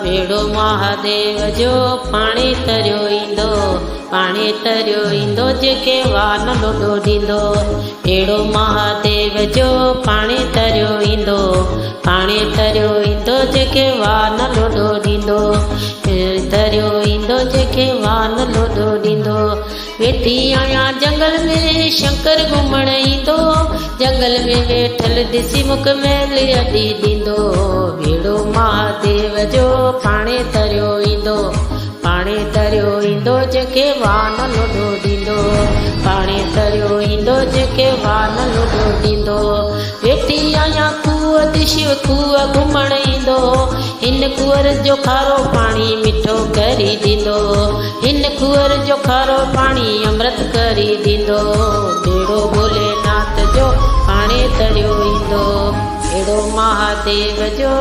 वेड़ो महादेव जो पाणी तरियो ईंदो, पाणी तरियो ईंदो जेके वान लोॾो ॾींदो। वेड़ो महादेव जो पाणी तरियो ईंदो, पाणी तरियो ईंदो जेके वान लोॾो ॾींदो। तरियो ईंदो जेके वान लोॾो ॾींदो। वेठी आहियां जंगल में शंकर घुमण ईंदो, जंगल में वेठल ॾिसी मुख मैल अॾी ॾींदो। वेड़ो महादेव जो पाणी तरियो ईंदो, पाणी तरियो ईंदो जेके वान लोॾो ॾींदो। पाणी तरियो ईंदो जेके वान लोॾो ॾींदो। वेठी आहियां खूह ते शिव खूह घुमण ईंदो, हिन खूअर जो खारो पाणी मिठो करी ॾींदो। हिन खूअर जो खारो पाणी अमृत करी ॾींदो। वेड़ो भोलेनाथ जो पाणी तरियो ईंदो, वेड़ो महादेव जो